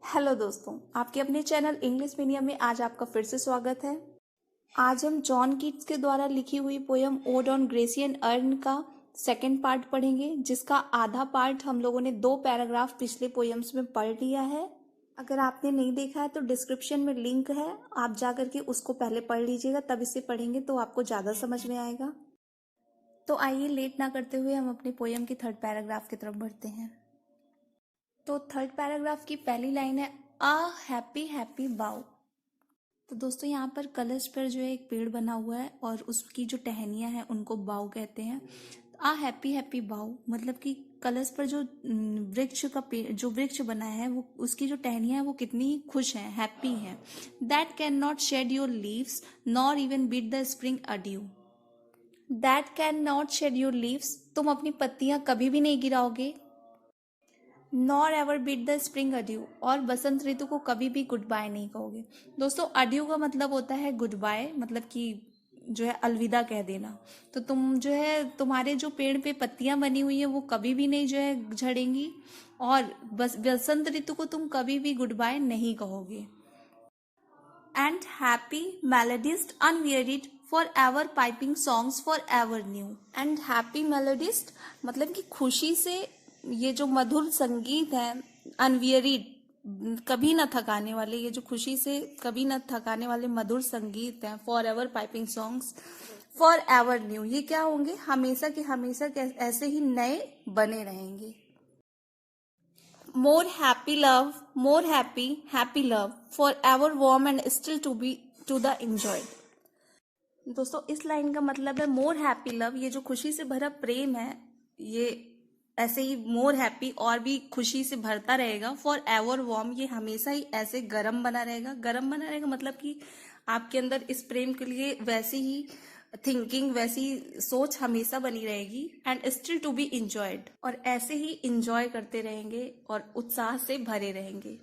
Hello दोस्तों, आपके अपने चैनल इंग्लिश मीडिया में आज आपका फिर से स्वागत है। आज हम जॉन कीट्स के द्वारा लिखी हुई poem odd on Grecian earn का सेकंड पार्ट पढ़ेंगे, जिसका आधा पार्ट हम लोगों ने 2 पैराग्राफ पिछले पोयम्स में पढ़ लिया है। अगर आपने नहीं देखा है तो डिस्क्रिप्शन में लिंक है, आप जा करके उसको पहले पढ़ लीजिएगा, तब इसे पढ़ेंगे तो आपको ज़्यादा समझ में आएगा। तो आइए लेट ना करते हुए हम अपनी पोयम की थर्ड पैराग्राफ की तरफ बढ़ते हैं। तो थर्ड पैराग्राफ की पहली लाइन है अ हैप्पी हैप्पी बाउ। तो दोस्तों यहाँ पर कलश पर जो है एक पेड़ बना हुआ है और उसकी जो टहनियाँ हैं उनको बाउ कहते हैं। अ हैप्पी हैप्पी बाउ मतलब कि कलश पर जो वृक्ष का पेड़ जो वृक्ष बना है वो उसकी जो टहनियाँ हैं वो कितनी खुश हैं, हैप्पी हैं। That cannot shed your leaves nor even bid the spring adieu. That cannot shed your leaves, तुम अपनी पत्तियां कभी भी नहीं गिराओगे। Nor ever bid the spring adieu, और बसंत ऋतु को कभी भी गुड बाय नहीं कहोगे। दोस्तों अड्यू का मतलब होता है गुड बाय, मतलब कि जो है अलविदा कह देना। तो तुम जो है तुम्हारे जो पेड़ पे पत्तियां बनी हुई है वो कभी भी नहीं जो है झड़ेंगी, और बस बसंत ऋतु को तुम कभी भी गुड बाय नहीं कहोगे। And happy melodist unwearied for ever piping songs for ever new. And happy melodist मतलब कि खुशी से ये जो मधुर संगीत है, अनवियरिड कभी न थकाने वाले, ये जो खुशी से कभी न थकाने वाले मधुर संगीत हैं, for ever piping songs for ever new, ये क्या होंगे, हमेशा के हमेशा ऐसे ही नए बने रहेंगे। More happy love, more happy, happy love, forever warm and still to be to the enjoyed। दोस्तों इस लाइन का मतलब है मोर हैप्पी लव, ये जो खुशी से भरा प्रेम है ये ऐसे ही मोर हैप्पी और भी खुशी से भरता रहेगा। फॉर एवर वार्म, ये हमेशा ही ऐसे गर्म बना रहेगा। गर्म बना रहेगा मतलब कि आपके अंदर इस प्रेम के लिए वैसी ही थिंकिंग, वैसी सोच हमेशा बनी रहेगी। And still to be enjoyed, और ऐसे ही इंजॉय करते रहेंगे और उत्साह से भरे रहेंगे।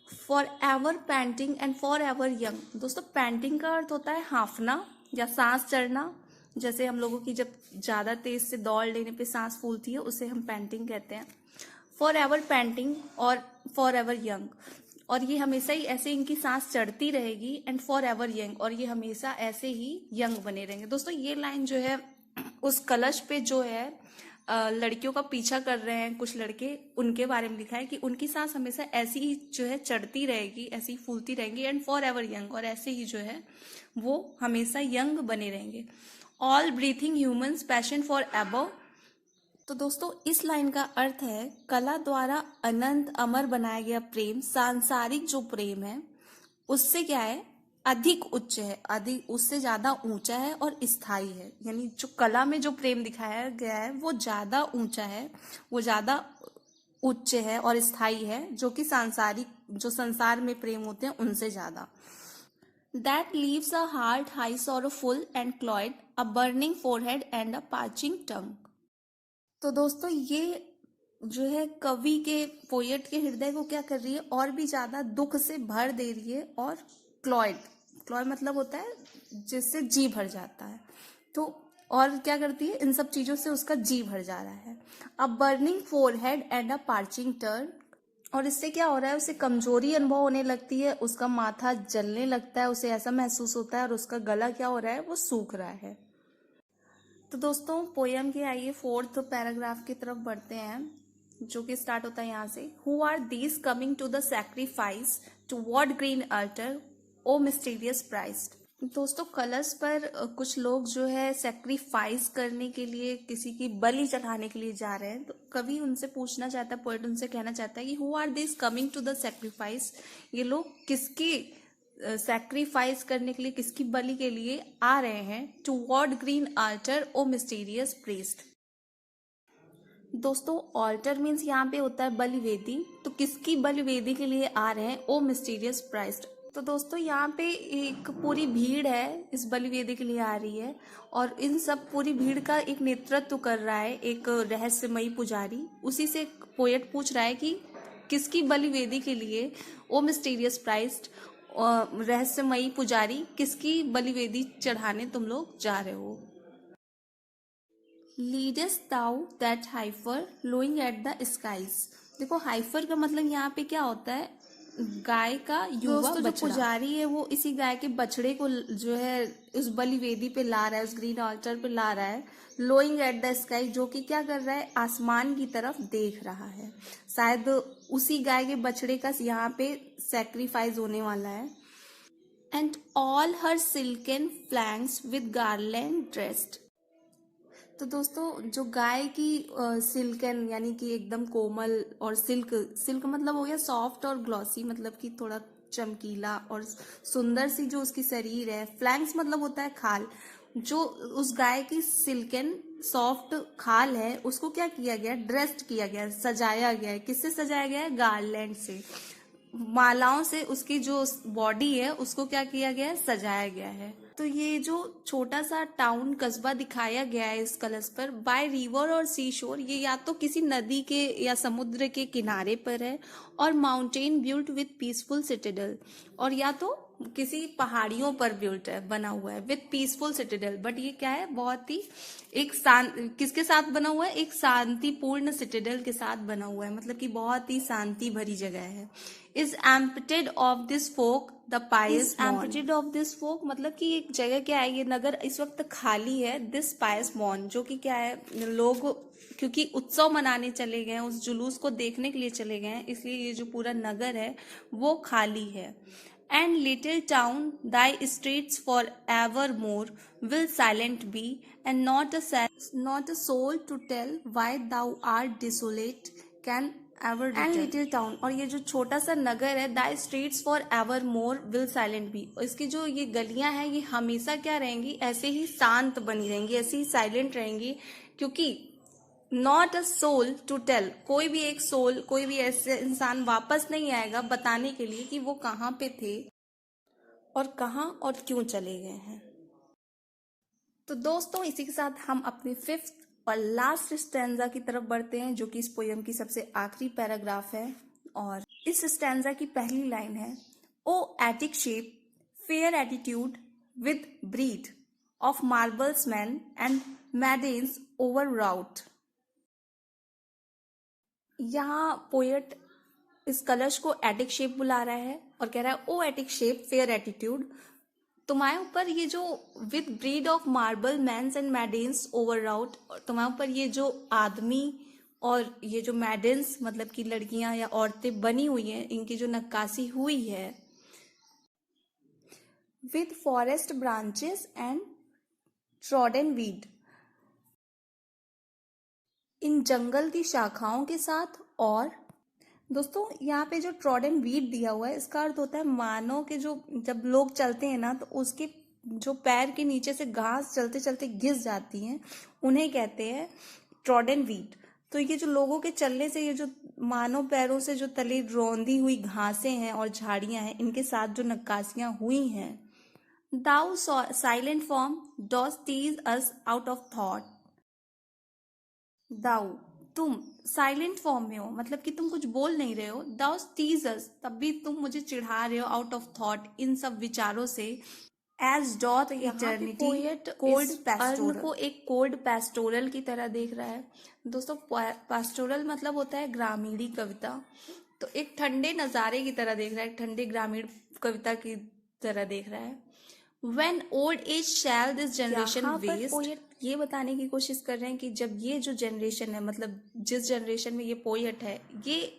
For ever painting and for ever young. दोस्तों पैंटिंग का अर्थ होता है हांफना या सांस चढ़ना। जैसे हम लोगों की जब ज्यादा तेज से दौड़ लेने पे सांस फूलती है उसे हम पैंटिंग कहते हैं। फॉर एवर पैंटिंग और फॉर एवर यंग, और ये हमेशा ही ऐसे इनकी सांस चढ़ती रहेगी। एंड फॉर एवर यंग, और ये हमेशा ऐसे ही यंग बने रहेंगे। दोस्तों ये लाइन जो है उस कलश पे जो है लड़कियों का पीछा कर रहे हैं कुछ लड़के, उनके बारे में लिखा है कि उनकी सांस हमेशा ऐसी ही जो है चढ़ती रहेगी, ऐसी ही फूलती रहेंगी। एंड फॉर एवर यंग, और ऐसे ही जो है वो हमेशा यंग बने रहेंगे। All breathing humans passion for above. तो दोस्तों इस लाइन का अर्थ है कला द्वारा अनंत अमर बनाया गया प्रेम, सांसारिक जो प्रेम है उससे क्या है, अधिक उच्च है, अधिक उससे ज्यादा ऊंचा है और स्थायी है। यानी जो कला में जो प्रेम दिखाया गया है वो ज्यादा ऊंचा है, वो ज्यादा उच्च है और स्थायी है, जो कि सांसारिक जो संसार में प्रेम होते हैं उनसे ज्यादा। That leaves a heart high sorrowful and cloyed, a burning forehead and a parching tongue. तो दोस्तों ये जो है कवि के, पोएट के हृदय को क्या कर रही है, और भी ज्यादा दुख से भर दे रही है। और क्लॉयड, क्लॉयड मतलब होता है जिससे जी भर जाता है। तो और क्या करती है, इन सब चीजों से उसका जी भर जा रहा है। अ burning forehead and a पार्चिंग turn, और इससे क्या हो रहा है, उसे कमजोरी अनुभव होने लगती है, उसका माथा जलने लगता है, उसे ऐसा महसूस होता है, और उसका गला क्या हो रहा है, वो सूख रहा है। तो दोस्तों पोयम के आइए फोर्थ पैराग्राफ की तरफ बढ़ते हैं, जो कि स्टार्ट होता है यहाँ से। Who are these coming to the sacrifice to what green altar o mysterious priest. दोस्तों कलश पर कुछ लोग जो है सैक्रिफाइस करने के लिए, किसी की बलि चढ़ाने के लिए जा रहे हैं। तो कवि उनसे पूछना चाहता है, पोएट उनसे कहना चाहता है कि who are these coming to the sacrifice, ये लोग किसकी सैक्रिफाइस करने के लिए, किसकी बलि के लिए आ रहे हैं। To what green altar o mysterious priest. दोस्तों ऑल्टर मीन्स यहाँ पे होता है बलि वेदी, तो किसकी बलि वेदी के लिए आ रहे हैं, ओ मिस्टीरियस प्राइस्ट। तो दोस्तों यहाँ पे एक पूरी भीड़ है, इस बलि वेदी के लिए आ रही है, और इन सब पूरी भीड़ का एक नेतृत्व कर रहा है एक रहस्यमयी पुजारी। उसी से पोएट पूछ रहा है कि किसकी बलि वेदी के लिए, ओ मिस्टीरियस प्राइस्ट, रहस्यमयी पुजारी, किसकी बलि वेदी चढ़ाने तुम लोग जा रहे हो। Leadest thou that heifer lowing at the skies, देखो हाइफर का मतलब यहाँ पे क्या होता है, गाय का युवा बछड़ा। जो पुजारी है वो इसी गाय के बछड़े को जो है उस बलि वेदी पे ला रहा है, उस ग्रीन ऑल्टर पे ला रहा है, लोइंग एट द स्काई, जो कि क्या कर रहा है, आसमान की तरफ देख रहा है। शायद उसी गाय के बछड़े का यहाँ पे सेक्रीफाइस होने वाला है। And all her silken flanks with garland dressed. तो दोस्तों जो गाय की सिल्कन यानी कि एकदम कोमल, और सिल्क, सिल्क मतलब हो गया सॉफ्ट और ग्लॉसी, मतलब कि थोड़ा चमकीला और सुंदर सी जो उसकी शरीर है। फ्लैंक्स मतलब होता है खाल। जो उस गाय की सिल्कन सॉफ्ट खाल है उसको क्या किया गया, ड्रेस्ड किया गया, सजाया गया है। किससे सजाया गया है, गार्लैंड से, मालाओं से उसकी जो बॉडी है उसको क्या किया गया है, सजाया गया है। तो ये जो छोटा सा टाउन कस्बा दिखाया गया है इस कलश पर, बाय रिवर और सी शोर, ये या तो किसी नदी के या समुद्र के किनारे पर है, और माउंटेन बिल्ट विथ पीसफुल सिटिडल, और या तो किसी पहाड़ियों पर बिल्ट है, बना हुआ है विथ पीसफुल सिटिडल। बट ये क्या है, बहुत ही एक किसके साथ बना हुआ है, एक शांतिपूर्ण सिटिडल के साथ बना हुआ है, मतलब कि बहुत ही शांति भरी जगह है। Is emptied of this folk the pious मॉन। एम्पटेड ऑफ दिस फोक मतलब कि एक जगह क्या है, ये नगर इस वक्त खाली है, दिस पायस मॉन, जो कि क्या है, लोग क्योंकि उत्सव मनाने चले गए हैं, उस जुलूस को देखने के लिए चले गए हैं, इसलिए ये जो पूरा नगर है वो खाली है। And little town thy streets for evermore will silent be, and not a soul to tell why thou art desolate can ever return. And little town, और ये जो छोटा सा नगर है, thy streets for evermore will silent be, इसकी जो ये गलियां हैं ये हमेशा क्या रहेंगी, ऐसे ही शांत बनी रहेंगी, ऐसे ही साइलेंट रहेंगी, क्योंकि not a soul to tell, कोई भी एक सोल, कोई भी ऐसे इंसान वापस नहीं आएगा बताने के लिए कि वो कहाँ पे थे और कहाँ और क्यों चले गए हैं। तो दोस्तों इसी के साथ हम अपनी 5th और लास्ट स्टैंजा की तरफ बढ़ते हैं, जो कि इस पोयम की सबसे आखिरी पैराग्राफ है। और इस स्टैंजा की पहली लाइन है, O Attic shape fair attitude with brede of marbles man and maidens overwrought. यहाँ पोएट इस कलश को एटिक शेप बुला रहा है और कह रहा है, O Attic shape fair attitude, तुम्हारे ऊपर ये जो with brede of marble men's and maidens overwrought, तुम्हारे ऊपर ये जो आदमी और ये जो मैडेन्स मतलब कि लड़कियां या औरतें बनी हुई हैं, इनकी जो नक्काशी हुई है, with forest branches and trodden weed, इन जंगल की शाखाओं के साथ। और दोस्तों यहाँ पे जो ट्रॉडन वीड दिया हुआ है, इसका अर्थ होता है मानव के जो, जब लोग चलते हैं ना तो उसके जो पैर के नीचे से घास चलते चलते घिस जाती हैं, उन्हें कहते हैं ट्रॉडन वीड। तो ये जो लोगों के चलने से ये जो मानव पैरों से जो तले रौंदी हुई घासें हैं और झाड़ियां हैं, इनके साथ जो नक्काशियां हुई हैं। Thou silent form dost tease us out of thought. Thou तुम साइलेंट फॉर्म में हो, मतलब कि तुम कुछ बोल नहीं रहे हो। दाउ टीजस तब भी तुम मुझे चिढ़ा रहे हो, आउट ऑफ थॉट, इन सब विचारों से। As doth eternity cold pastoral को एक कोल्ड पैस्टोरल की तरह देख रहा है। दोस्तों पैस्टोरल मतलब होता है ग्रामीणी कविता, तो एक ठंडे नजारे की तरह देख रहा है, ठंडे ग्रामीण कविता की तरह देख रहा है। When old age shall this generation waste, poet ये बताने की कोशिश कर रहे हैं कि जब ये जो जनरेशन है, मतलब जिस जनरेशन में ये पोएट है, ये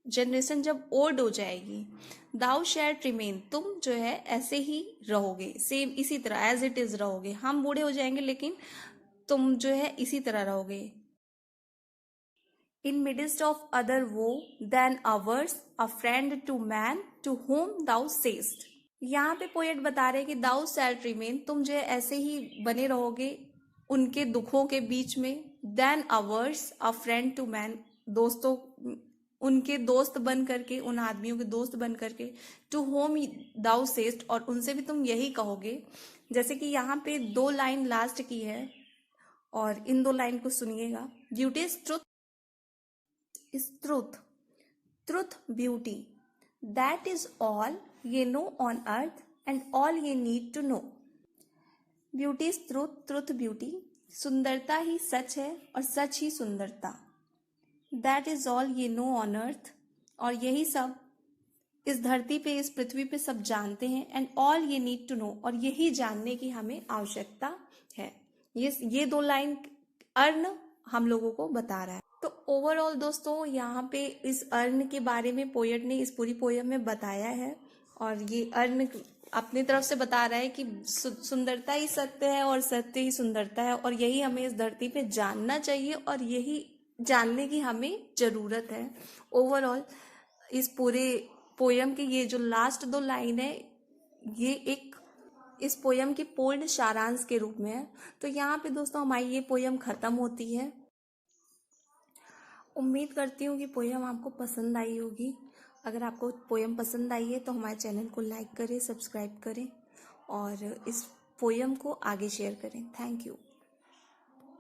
जनरेशन जब ओल्ड हो जाएगी, दाउ शैल्ट रिमेन, तुम जो है ऐसे ही रहोगे, सेम इसी तरह एज इट इज रहोगे। हम बूढ़े हो जाएंगे लेकिन तुम जो है इसी तरह रहोगे। In midst of other woe than ours, a friend to man to whom thou sayest। यहाँ पे पोएट बता रहे कि दाउ शैल्ट रिमेन, तुम जो है ऐसे ही बने रहोगे उनके दुखों के बीच में। Than ours a friend to man, दोस्तों, उनके दोस्त बन करके, उन आदमियों के दोस्त बन करके। टू होम दाउ सेस्ट, और उनसे भी तुम यही कहोगे। जैसे कि यहाँ पे 2 लाइन लास्ट की है और इन 2 लाइन को सुनिएगा। Beauty is truth, is truth, truth beauty, that is all ye know on earth and all ye need to know. Beauty is truth, truth beauty, सुंदरता ही सच है और सच ही सुंदरता। That is all ye know on earth, और यही सब इस धरती पे, इस पृथ्वी पे सब जानते हैं। And all ye need to no, और यही जानने की हमें आवश्यकता है। ये 2 लाइन अर्ण हम लोगों को बता रहा है। तो ओवरऑल दोस्तों यहाँ पे इस अर्ण के बारे में पोएट ने इस पूरी पोयम में बताया है, और ये अर्ण अपनी तरफ से बता रहा है कि सुंदरता ही सत्य है और सत्य ही सुंदरता है, और यही हमें इस धरती पे जानना चाहिए और यही जानने की हमें जरूरत है। ओवरऑल इस पूरे पोयम के ये जो लास्ट 2 लाइन है, ये एक इस पोयम के पूर्ण सारांश के रूप में है। तो यहाँ पे दोस्तों हमारी ये पोयम खत्म होती है। उम्मीद करती हूँ कि पोयम आपको पसंद आई होगी। अगर आपको पोयम पसंद आई है तो हमारे चैनल को लाइक करें, सब्सक्राइब करें और इस पोयम को आगे शेयर करें। Thank you.